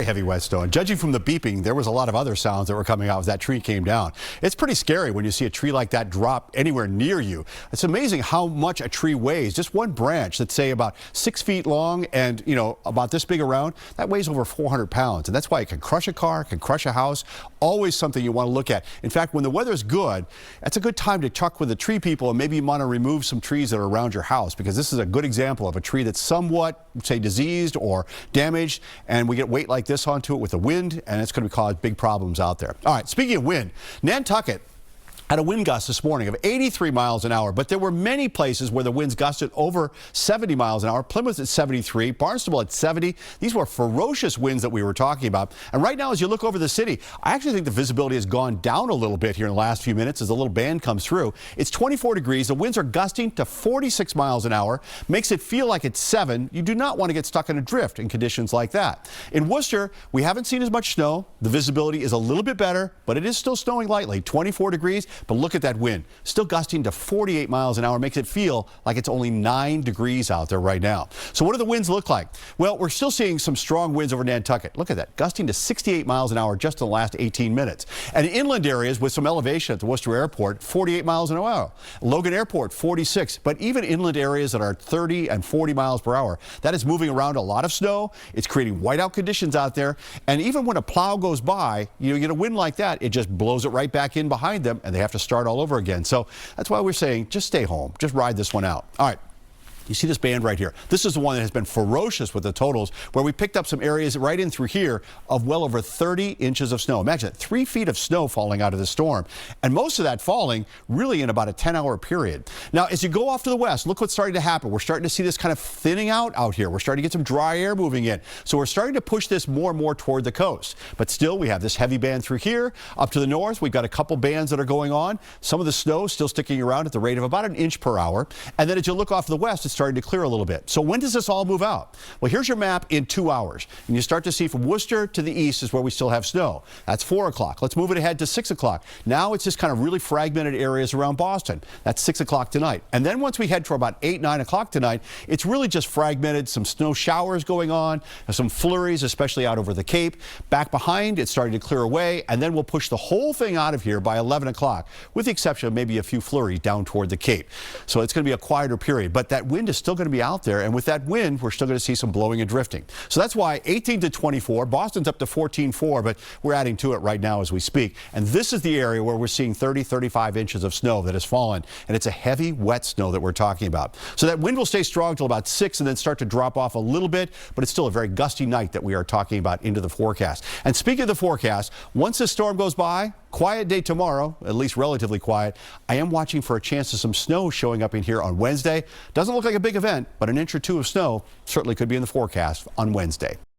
Heavy wet snow, and judging from the beeping, there was a lot of other sounds that were coming out as that tree came down. It's pretty scary when you see a tree like that drop anywhere near you. It's amazing how much a tree weighs. Just one branch that's say about 6 feet long and about this big around, that weighs over 400 pounds, and that's why it can crush a car, can crush a house. Always something you want to look at. In fact, when the weather's good, that's a good time to talk with the tree people, and maybe you want to remove some trees that are around your house, because this is a good example of a tree that's somewhat, say, diseased or damaged, and we get weight like this onto it with the wind, and it's going to cause big problems out there. All right, speaking of wind, Nantucket had a wind gust this morning of 83 miles an hour, but there were many places where the winds gusted over 70 miles an hour. Plymouth at 73, Barnstable at 70. These were ferocious winds that we were talking about. And right now, as you look over the city, I actually think the visibility has gone down a little bit here in the last few minutes as the little band comes through. It's 24 degrees. The winds are gusting to 46 miles an hour. Makes it feel like it's 7. You do not want to get stuck in a drift in conditions like that. In Worcester, we haven't seen as much snow. The visibility is a little bit better, but it is still snowing lightly. 24 degrees. But look at that wind, still gusting to 48 miles an hour, makes it feel like it's only 9 degrees out there right now. So what do the winds look like? Well, we're still seeing some strong winds over Nantucket. Look at that, gusting to 68 miles an hour just in the last 18 minutes. And inland areas with some elevation at the Worcester Airport, 48 miles an hour. Logan Airport, 46. But even inland areas that are 30 and 40 miles per hour, that is moving around a lot of snow. It's creating whiteout conditions out there. And even when a plow goes by, you get a wind like that, it just blows it right back in behind them, and they have to start all over again. So that's why we're saying just stay home, just ride this one out. All right. You see this band right here. This is the one that has been ferocious with the totals, where we picked up some areas right in through here of well over 30 inches of snow. Imagine it, 3 feet of snow falling out of the storm, and most of that falling really in about a 10-hour period. Now, as you go off to the west, look what's starting to happen. We're starting to see this kind of thinning out here. We're starting to get some dry air moving in. So we're starting to push this more and more toward the coast. But still, we have this heavy band through here. Up to the north, we've got a couple bands that are going on. Some of the snow still sticking around at the rate of about 1 inch per hour. And then as you look off to the west, it's starting to clear a little bit. So when does this all move out? Well, here's your map in 2 hours. And you start to see from Worcester to the east is where we still have snow. That's 4 o'clock. Let's move it ahead to 6 o'clock. Now it's just kind of really fragmented areas around Boston. That's 6 o'clock tonight. And then once we head to about 8, 9 o'clock tonight, it's really just fragmented, some snow showers going on, some flurries, especially out over the Cape. Back behind, it's starting to clear away, and then we'll push the whole thing out of here by 11 o'clock, with the exception of maybe a few flurries down toward the Cape. So it's going to be a quieter period, but that wind is still going to be out there, and with that wind, we're still going to see some blowing and drifting. So that's why 18 to 24, Boston's up to 14.4, but we're adding to it right now as we speak. And this is the area where we're seeing 30, 35 inches of snow that has fallen, and it's a heavy, wet snow that we're talking about. So that wind will stay strong till about 6 and then start to drop off a little bit, but it's still a very gusty night that we are talking about into the forecast. And speaking of the forecast, once this storm goes by, quiet day tomorrow, at least relatively quiet. I am watching for a chance of some snow showing up in here on Wednesday. Doesn't look like a big event, but 1 inch or 2 of snow certainly could be in the forecast on Wednesday.